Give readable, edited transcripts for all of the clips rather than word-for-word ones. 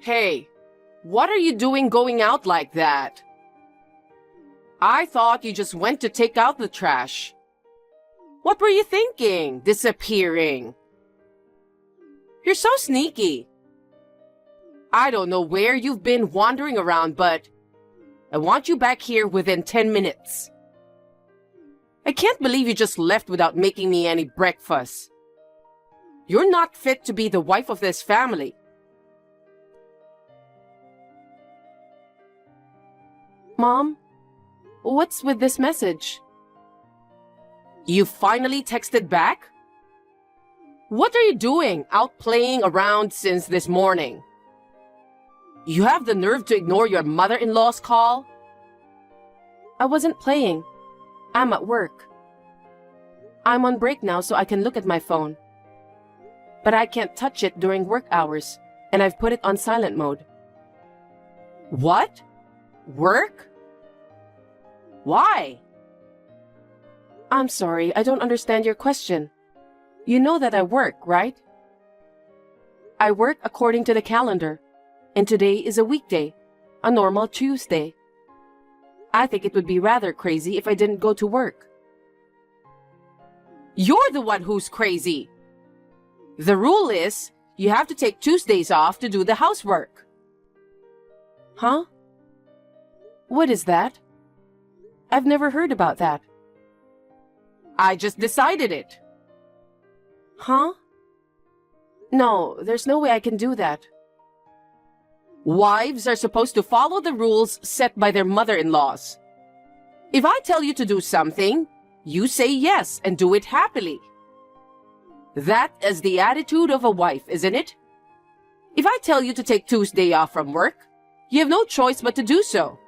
Hey, what are you doing going out like that? I thought you just went to take out the trash. What were you thinking, disappearing? You're so sneaky. I don't know where you've been wandering around, but I want you back here within 10 minutes. I can't believe you just left without making me any breakfast. You're not fit to be the wife of this family. Mom, what's with this message? You finally texted back? What are you doing out playing around since this morning? You have the nerve to ignore your mother-in-law's call? I wasn't playing. I'm at work. I'm on break now so I can look at my phone. But I can't touch it during work hours, and I've put it on silent mode. What? Work? Why? I'm sorry, I don't understand your question. You know that I work, right? I work according to the calendar, and today is a weekday, a normal Tuesday. I think it would be rather crazy if I didn't go to work. You're the one who's crazy. The rule is, you have to take Tuesdays off to do the housework. Huh? What is that? I've never heard about that. I just decided it. Huh? No, there's no way I can do that. Wives are supposed to follow the rules set by their mother-in-laws. If I tell you to do something, you say yes and do it happily. That is the attitude of a wife, isn't it? If I tell you to take Tuesday off from work, you have no choice but to do so.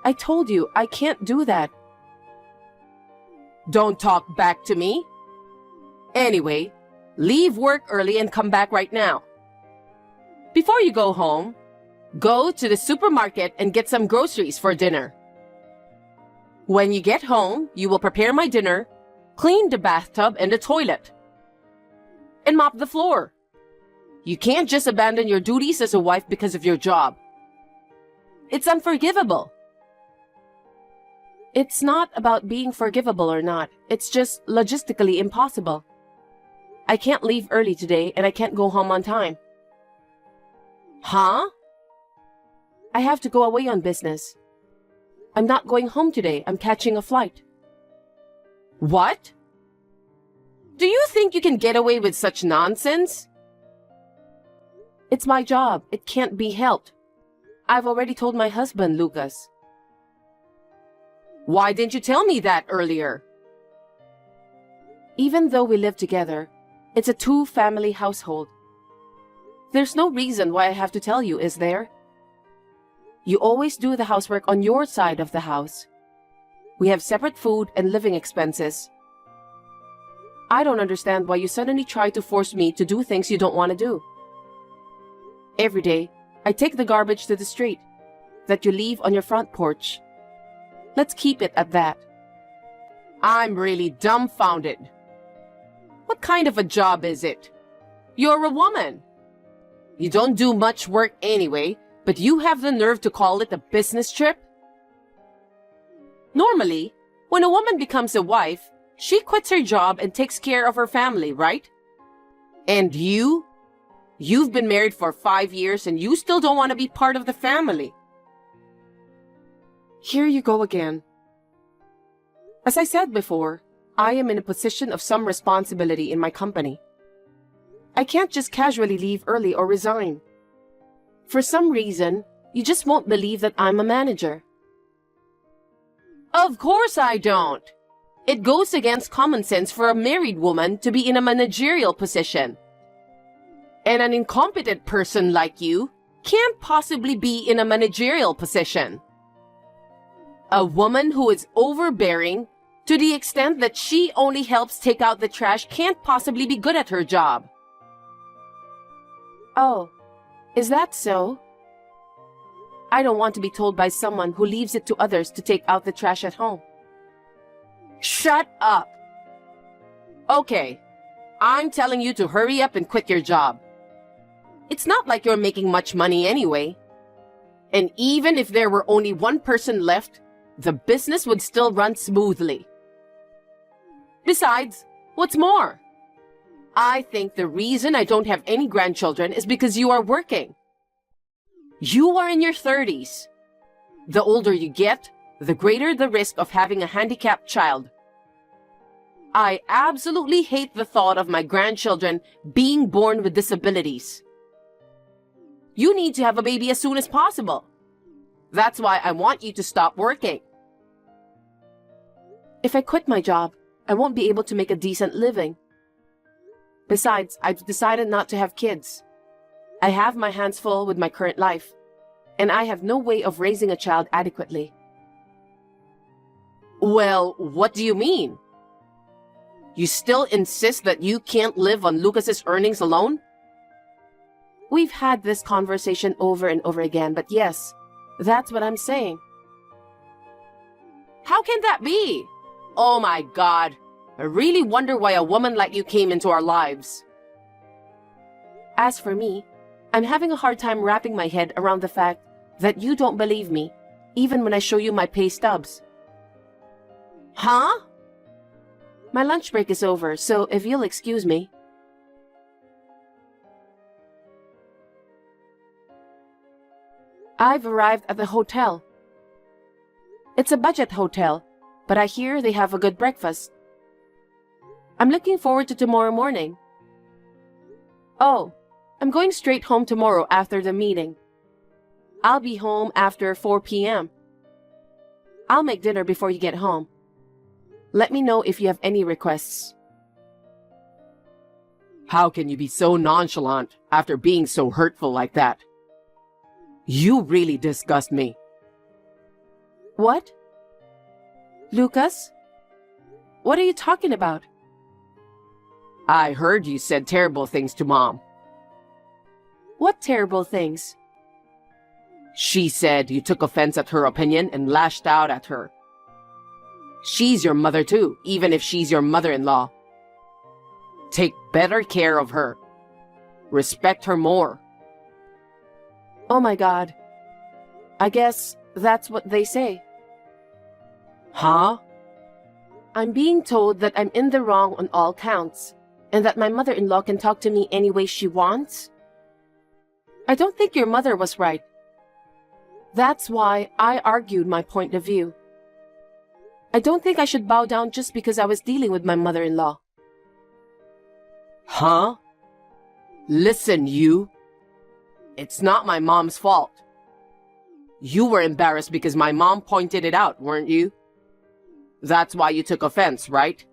I told you, I can't do that. Don't talk back to me. Anyway, leave work early and come back right now. Before you go home, go to the supermarket and get some groceries for dinner. When you get home, you will prepare my dinner, clean the bathtub and the toilet, and mop the floor. You can't just abandon your duties as a wife because of your job. It's unforgivable. It's not about being forgivable or not. It's just logistically impossible. I can't leave early today and I can't go home on time. Huh? I have to go away on business. I'm not going home today. I'm catching a flight. What? Do you think you can get away with such nonsense? It's my job. It can't be helped. I've already told my husband, Lucas. Why didn't you tell me that earlier? Even though we live together, it's a two-family household. There's no reason why I have to tell you, is there? You always do the housework on your side of the house. We have separate food and living expenses. I don't understand why you suddenly try to force me to do things you don't want to do. Every day, I take the garbage to the street that you leave on your front porch. Let's keep it at that. I'm really dumbfounded. What kind of a job is it? You're a woman. You don't do much work anyway, but you have the nerve to call it a business trip? Normally, when a woman becomes a wife, she quits her job and takes care of her family, right? And you? You've been married for 5 years and you still don't want to be part of the family. Here you go again. As I said before, I am in a position of some responsibility in my company. I can't just casually leave early or resign. For some reason, you just won't believe that I'm a manager. Of course I don't. It goes against common sense for a married woman to be in a managerial position. And an incompetent person like you can't possibly be in a managerial position. A woman who is overbearing to the extent that she only helps take out the trash can't possibly be good at her job. Oh, is that so? I don't want to be told by someone who leaves it to others to take out the trash at home. Shut up! Okay, I'm telling you to hurry up and quit your job. It's not like you're making much money anyway. And even if there were only one person left, the business would still run smoothly. Besides, what's more? I think the reason I don't have any grandchildren is because you are working. You are in your 30s. The older you get, the greater the risk of having a handicapped child. I absolutely hate the thought of my grandchildren being born with disabilities. You need to have a baby as soon as possible. That's why I want you to stop working. If I quit my job, I won't be able to make a decent living. Besides, I've decided not to have kids. I have my hands full with my current life, and I have no way of raising a child adequately. Well, what do you mean? You still insist that you can't live on Lucas's earnings alone? We've had this conversation over and over again, but yes, that's what I'm saying. How can that be? Oh my God, I really wonder why a woman like you came into our lives. As for me, I'm having a hard time wrapping my head around the fact that you don't believe me, even when I show you my pay stubs. Huh? My lunch break is over, so if you'll excuse me. I've arrived at the hotel. It's a budget hotel, but I hear they have a good breakfast. I'm looking forward to tomorrow morning. Oh, I'm going straight home tomorrow after the meeting. I'll be home after 4 p.m. I'll make dinner before you get home. Let me know if you have any requests. How can you be so nonchalant after being so hurtful like that? You really disgust me. What? Lucas? What are you talking about? I heard you said terrible things to Mom. What terrible things? She said you took offense at her opinion and lashed out at her. She's your mother too, even if she's your mother-in-law. Take better care of her. Respect her more. Oh my God. I guess that's what they say. Huh? I'm being told that I'm in the wrong on all counts, and that my mother-in-law can talk to me any way she wants. I don't think your mother was right. That's why I argued my point of view. I don't think I should bow down just because I was dealing with my mother-in-law. Huh? Listen, you. It's not my mom's fault. You were embarrassed because my mom pointed it out, weren't you? That's why you took offense, right?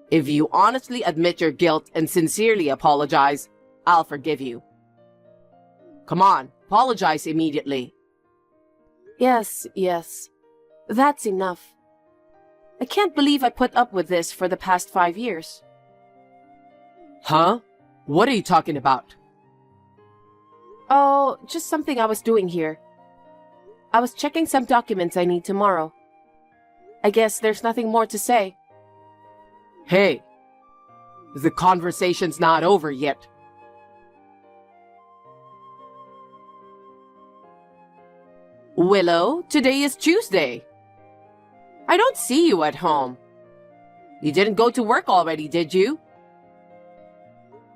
If you honestly admit your guilt and sincerely apologize, I'll forgive you. Come on, apologize immediately. Yes. That's enough. I can't believe I put up with this for the past 5 years. Huh? What are you talking about? Oh, just something I was doing here. I was checking some documents I need tomorrow. I guess there's nothing more to say. Hey, the conversation's not over yet. Willow, today is Tuesday. I don't see you at home. You didn't go to work already, did you?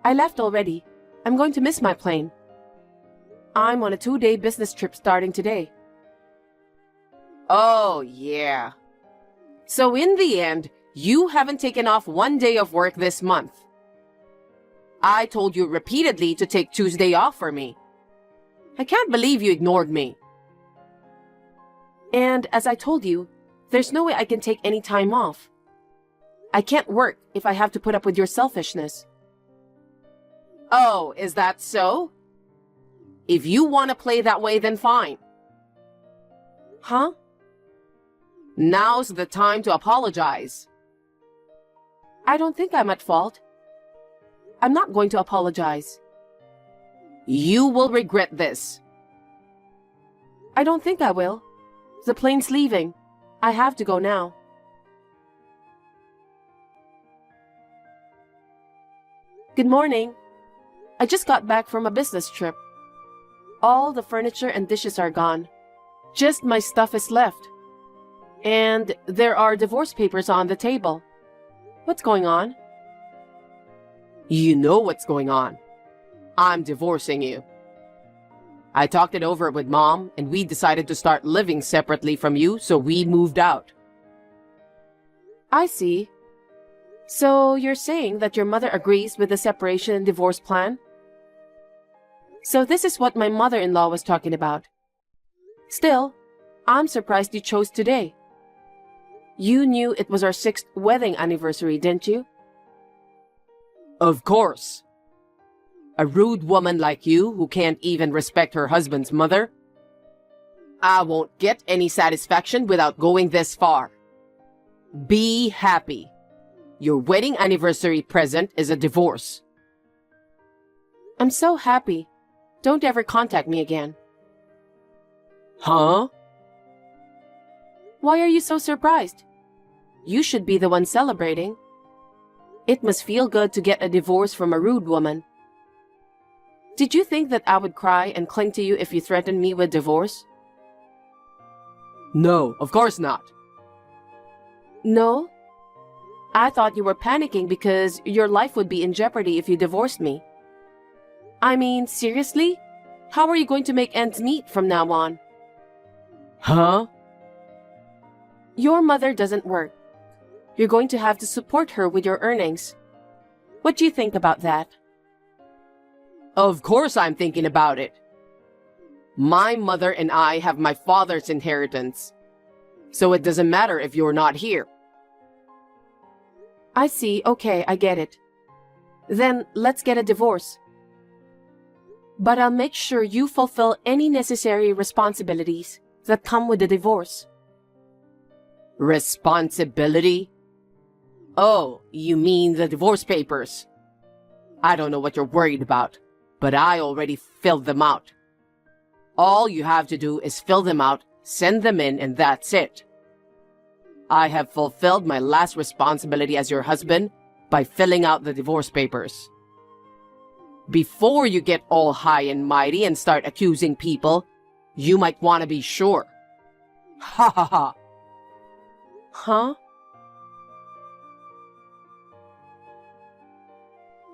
I left already. I'm going to miss my plane. I'm on a 2-day business trip starting today. Oh, yeah. So in the end, you haven't taken off 1 day of work this month. I told you repeatedly to take Tuesday off for me. I can't believe you ignored me. And as I told you, there's no way I can take any time off. I can't work if I have to put up with your selfishness. Oh, is that so? If you want to play that way, then fine. Huh? Now's the time to apologize. I don't think I'm at fault. I'm not going to apologize. You will regret this. I don't think I will. The plane's leaving. I have to go now. Good morning. I just got back from a business trip. All the furniture and dishes are gone. Just my stuff is left. And there are divorce papers on the table. What's going on? You know what's going on. I'm divorcing you. I talked it over with Mom, and we decided to start living separately from you, so we moved out. I see. So you're saying that your mother agrees with the separation and divorce plan? So this is what my mother-in-law was talking about. Still, I'm surprised you chose today. You knew it was our 6th wedding anniversary, didn't you? Of course. A rude woman like you who can't even respect her husband's mother? I won't get any satisfaction without going this far. Be happy. Your wedding anniversary present is a divorce. I'm so happy. Don't ever contact me again. Huh? Why are you so surprised? You should be the one celebrating. It must feel good to get a divorce from a rude woman. Did you think that I would cry and cling to you if you threatened me with divorce? No, of course not. No? I thought you were panicking because your life would be in jeopardy if you divorced me. I mean, seriously? How are you going to make ends meet from now on? Huh? Your mother doesn't work. You're going to have to support her with your earnings. What do you think about that? Of course I'm thinking about it. My mother and I have my father's inheritance. So it doesn't matter if you're not here. I see. Okay, I get it. Then let's get a divorce. But I'll make sure you fulfill any necessary responsibilities that come with the divorce. Responsibility? Oh, you mean the divorce papers? I don't know what you're worried about, but I already filled them out. All you have to do is fill them out, send them in, and that's it. I have fulfilled my last responsibility as your husband by filling out the divorce papers. Before you get all high and mighty and start accusing people, you might want to be sure. Ha ha ha. Huh?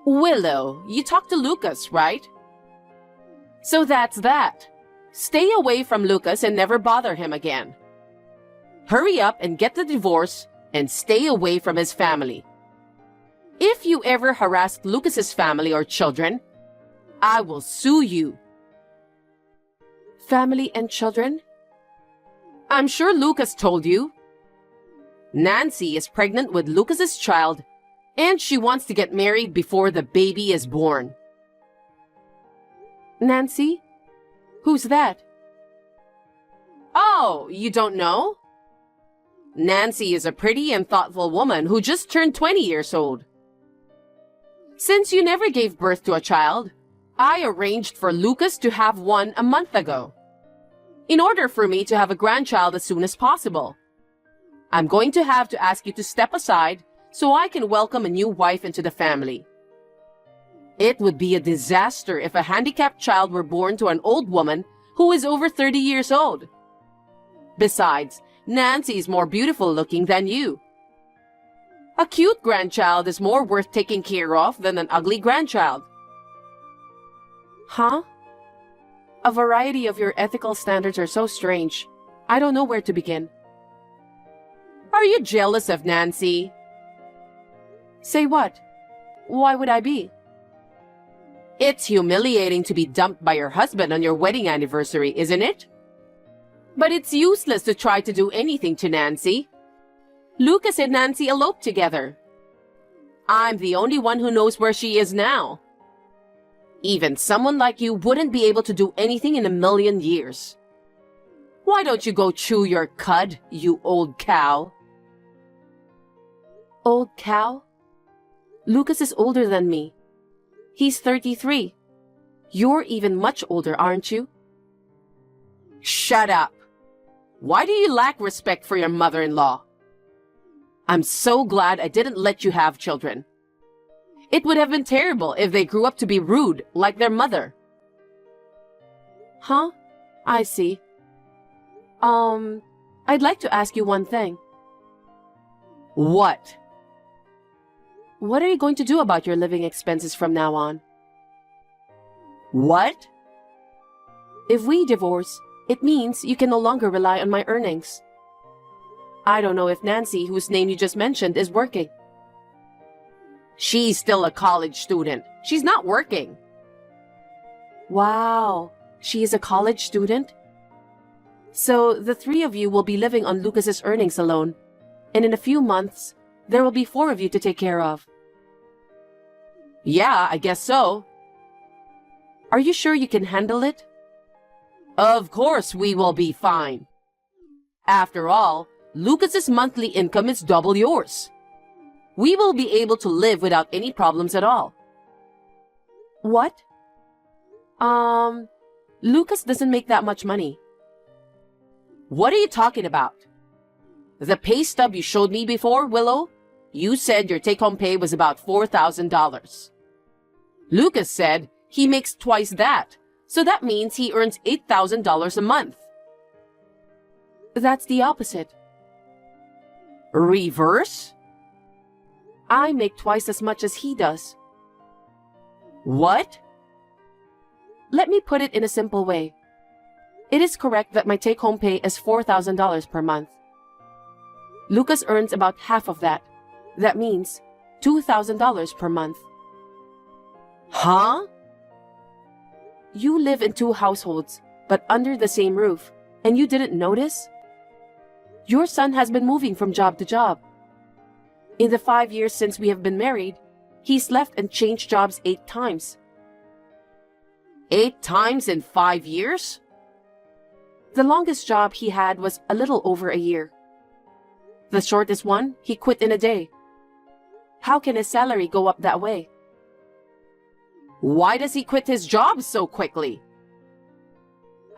Willow, you talked to Lucas, right? So that's that. Stay away from Lucas and never bother him again. Hurry up and get the divorce and stay away from his family. If you ever harass Lucas's family or children, I will sue you. Family and children? I'm sure Lucas told you. Nancy is pregnant with Lucas's child, and she wants to get married before the baby is born. Nancy? Who's that? Oh, you don't know? Nancy is a pretty and thoughtful woman who just turned 20 years old. Since you never gave birth to a child, I arranged for Lucas to have one a month ago, in order for me to have a grandchild as soon as possible. I'm going to have to ask you to step aside so I can welcome a new wife into the family. It would be a disaster if a handicapped child were born to an old woman who is over 30 years old. Besides, Nancy is more beautiful looking than you. A cute grandchild is more worth taking care of than an ugly grandchild. Huh? A variety of your ethical standards are so strange. I don't know where to begin. Are you jealous of Nancy? Say what? Why would I be? It's humiliating to be dumped by your husband on your wedding anniversary, isn't it? But it's useless to try to do anything to Nancy. Lucas and Nancy eloped together. I'm the only one who knows where she is now. Even someone like you wouldn't be able to do anything in a million years. Why don't you go chew your cud, you old cow? Old cow? Lucas is older than me. He's 33. You're even much older, aren't you? Shut up. Why do you lack respect for your mother-in-law? I'm so glad I didn't let you have children. It would have been terrible if they grew up to be rude like their mother. Huh? I see. I'd like to ask you one thing. What? What are you going to do about your living expenses from now on? What? If we divorce, it means you can no longer rely on my earnings. I don't know if Nancy, whose name you just mentioned, is working. She's still a college student. She's not working. Wow, she is a college student? So the three of you will be living on Lucas's earnings alone, and in a few months, there will be four of you to take care of. Yeah, I guess so. Are you sure you can handle it? Of course we will be fine. After all, Lucas's monthly income is double yours. We will be able to live without any problems at all. What? Lucas doesn't make that much money. What are you talking about? The pay stub you showed me before, Willow, you said your take-home pay was about $4,000. Lucas said he makes twice that, so that means he earns $8,000 a month. That's the opposite. Reverse? I make twice as much as he does. What? Let me put it in a simple way. It is correct that my take-home pay is $4,000 per month. Lucas earns about half of that. That means $2,000 per month. Huh? You live in two households, but under the same roof, and you didn't notice? Your son has been moving from job to job. In the 5 years since we have been married, he's left and changed jobs 8 times. 8 times in 5 years? The longest job he had was a little over a year. The shortest one, he quit in a day. How can his salary go up that way? Why does he quit his job so quickly?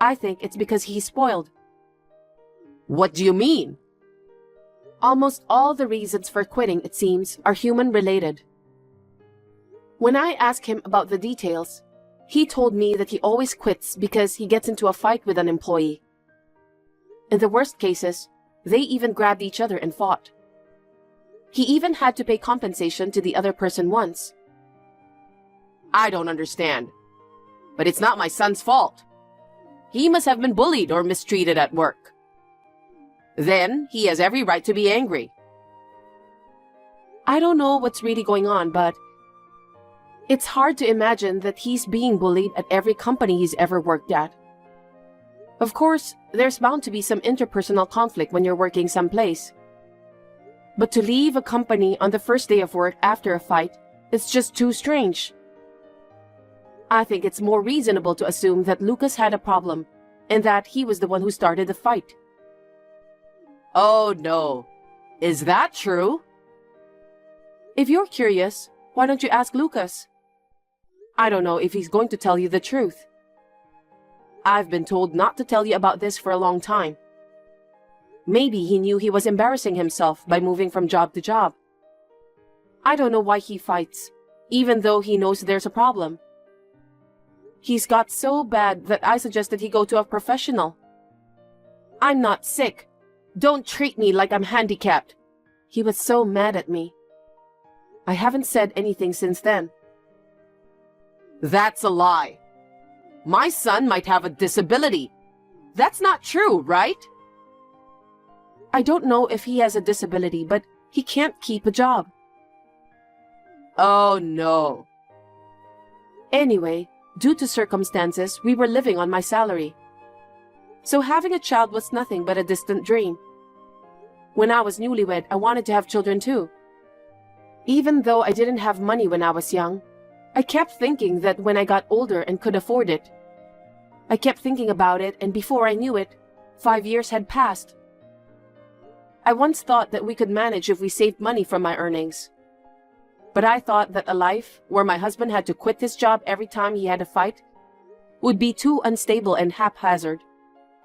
I think it's because he's spoiled. What do you mean? Almost all the reasons for quitting, it seems, are human-related. When I asked him about the details, he told me that he always quits because he gets into a fight with an employee. In the worst cases, they even grabbed each other and fought. He even had to pay compensation to the other person once. I don't understand. But it's not my son's fault. He must have been bullied or mistreated at work. Then he has every right to be angry. I don't know what's really going on, but it's hard to imagine that he's being bullied at every company he's ever worked at. Of course, there's bound to be some interpersonal conflict when you're working someplace. But to leave a company on the first day of work after a fight, it's just too strange. I think it's more reasonable to assume that Lucas had a problem and that he was the one who started the fight. Oh no. Is that true? If you're curious, why don't you ask Lucas? I don't know if he's going to tell you the truth. I've been told not to tell you about this for a long time. Maybe he knew he was embarrassing himself by moving from job to job. I don't know why he fights, even though he knows there's a problem. He's got so bad that I suggested he go to a professional. I'm not sick. Don't treat me like I'm handicapped. He was so mad at me. I haven't said anything since then. That's a lie. My son might have a disability. That's not true, right? I don't know if he has a disability, but he can't keep a job. Oh no. Anyway, due to circumstances, we were living on my salary. So having a child was nothing but a distant dream. When I was newlywed, I wanted to have children too. Even though I didn't have money when I was young, I kept thinking that when I got older and could afford it. I kept thinking about it, and before I knew it, 5 years had passed. I once thought that we could manage if we saved money from my earnings. But I thought that a life where my husband had to quit his job every time he had a fight would be too unstable and haphazard,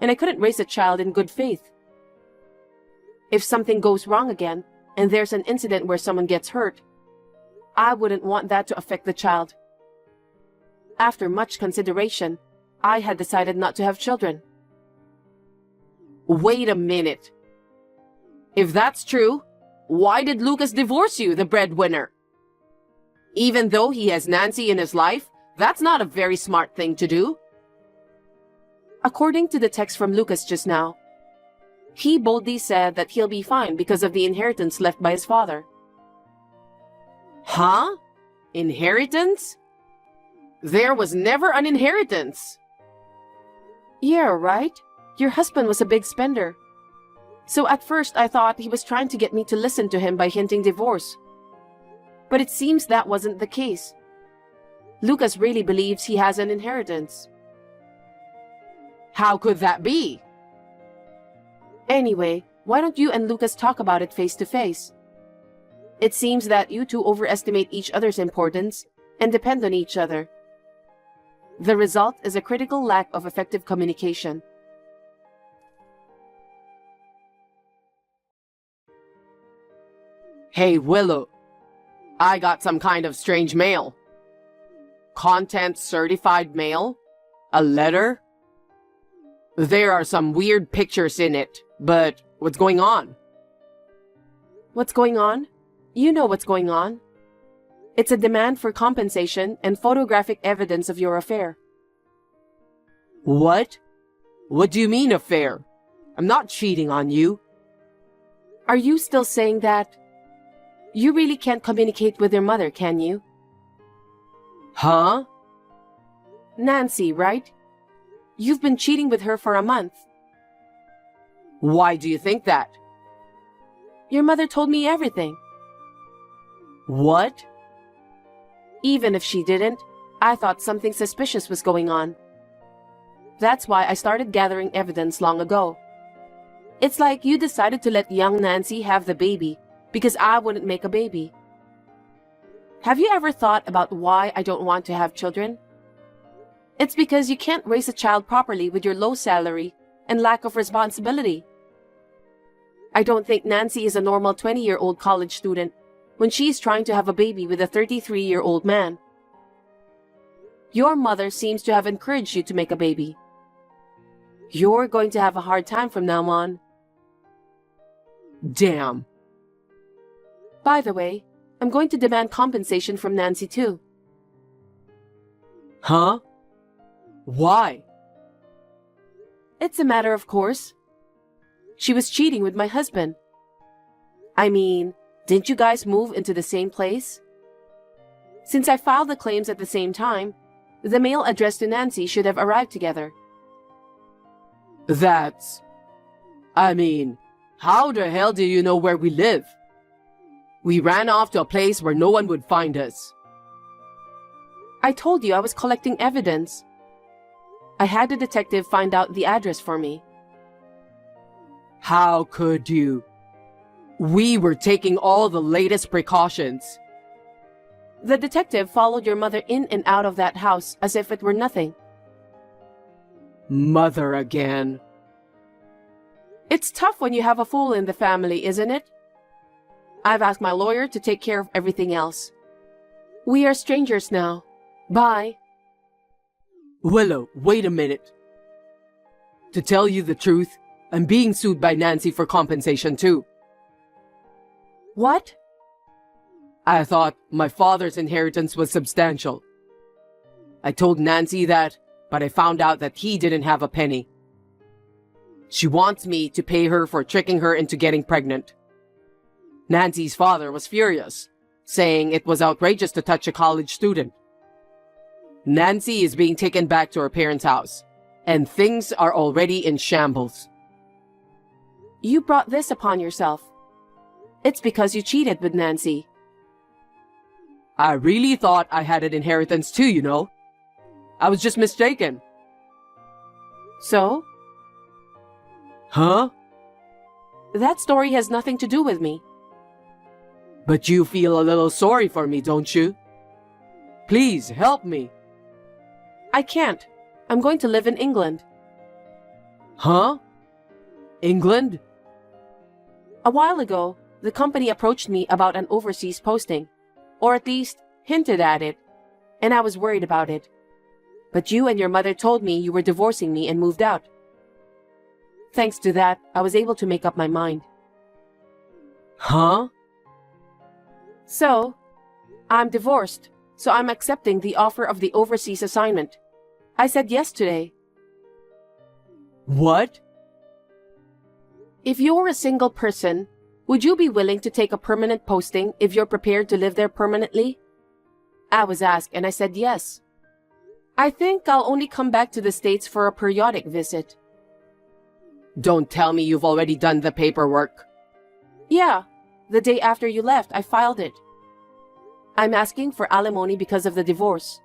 and I couldn't raise a child in good faith. If something goes wrong again, and there's an incident where someone gets hurt, I wouldn't want that to affect the child. After much consideration, I had decided not to have children. Wait a minute. If that's true, why did Lucas divorce you, the breadwinner? Even though he has Nancy in his life, that's not a very smart thing to do. According to the text from Lucas just now, he boldly said that he'll be fine because of the inheritance left by his father. Huh? Inheritance? There was never an inheritance. Yeah, right? Your husband was a big spender. So at first I thought he was trying to get me to listen to him by hinting divorce. But it seems that wasn't the case. Lucas really believes he has an inheritance. How could that be? Anyway, why don't you and Lucas talk about it face to face? It seems that you two overestimate each other's importance and depend on each other. The result is a critical lack of effective communication. Hey, Willow. I got some kind of strange mail. Content certified mail? A letter? There are some weird pictures in it, but what's going on? What's going on? You know what's going on. It's a demand for compensation and photographic evidence of your affair. What? What do you mean affair? I'm not cheating on you. Are you still saying that? You really can't communicate with your mother, can you? Huh? Nancy, right? You've been cheating with her for a month. Why do you think that? Your mother told me everything. What? Even if she didn't, I thought something suspicious was going on. That's why I started gathering evidence long ago. It's like you decided to let young Nancy have the baby because I wouldn't make a baby. Have you ever thought about why I don't want to have children? It's because you can't raise a child properly with your low salary and lack of responsibility. I don't think Nancy is a normal 20-year-old college student when she's trying to have a baby with a 33-year-old man. Your mother seems to have encouraged you to make a baby. You're going to have a hard time from now on. Damn. By the way, I'm going to demand compensation from Nancy too. Huh? Why? It's a matter of course. She was cheating with my husband. I mean, didn't you guys move into the same place? Since I filed the claims at the same time, the mail addressed to Nancy should have arrived together. I mean, how the hell do you know where we live? We ran off to a place where no one would find us. I told you I was collecting evidence. I had a detective find out the address for me. How could you? We were taking all the latest precautions. The detective followed your mother in and out of that house as if it were nothing. Mother again. It's tough when you have a fool in the family, isn't it? I've asked my lawyer to take care of everything else. We are strangers now. Bye. Willow, wait a minute. To tell you the truth, I'm being sued by Nancy for compensation too. What? I thought my father's inheritance was substantial. I told Nancy that, but I found out that he didn't have a penny. She wants me to pay her for tricking her into getting pregnant. Nancy's father was furious, saying it was outrageous to touch a college student. Nancy is being taken back to her parents' house, and things are already in shambles. You brought this upon yourself. It's because you cheated with Nancy. I really thought I had an inheritance too, you know. I was just mistaken. So? Huh? That story has nothing to do with me. But you feel a little sorry for me, don't you? Please, help me. I can't. I'm going to live in England. Huh? England? A while ago, the company approached me about an overseas posting. Or at least hinted at it, and I was worried about it. But you and your mother told me you were divorcing me and moved out. Thanks to that, I was able to make up my mind. Huh? So, I'm divorced, so I'm accepting the offer of the overseas assignment. I said yes today. What? If you're a single person, would you be willing to take a permanent posting if you're prepared to live there permanently? I was asked and I said yes. I think I'll only come back to the States for a periodic visit. Don't tell me you've already done the paperwork. Yeah, the day after you left, I filed it. I'm asking for alimony because of the divorce.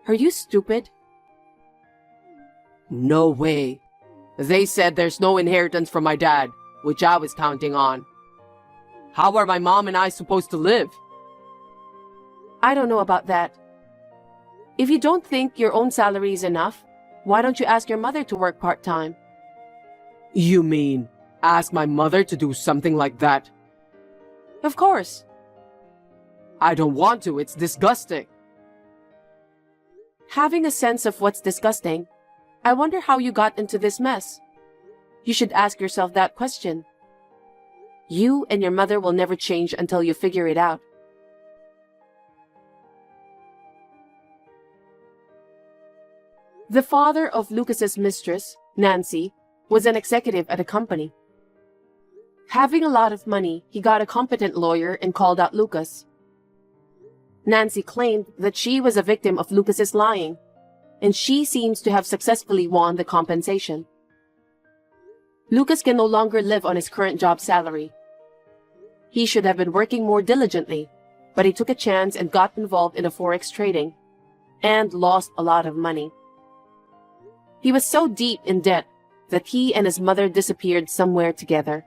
Are you stupid? No way. They said there's no inheritance from my dad, which I was counting on. How are my mom and I supposed to live? I don't know about that. If you don't think your own salary is enough, why don't you ask your mother to work part-time? You mean ask my mother to do something like that? Of course. I don't want to, it's disgusting. Having a sense of what's disgusting, I wonder how you got into this mess. You should ask yourself that question. You and your mother will never change until you figure it out. The father of Lucas's mistress, Nancy, was an executive at a company. Having a lot of money, he got a competent lawyer and called out Lucas. Nancy claimed that she was a victim of Lucas's lying, and she seems to have successfully won the compensation. Lucas can no longer live on his current job salary. He should have been working more diligently, but he took a chance and got involved in a forex trading, and lost a lot of money. He was so deep in debt that he and his mother disappeared somewhere together.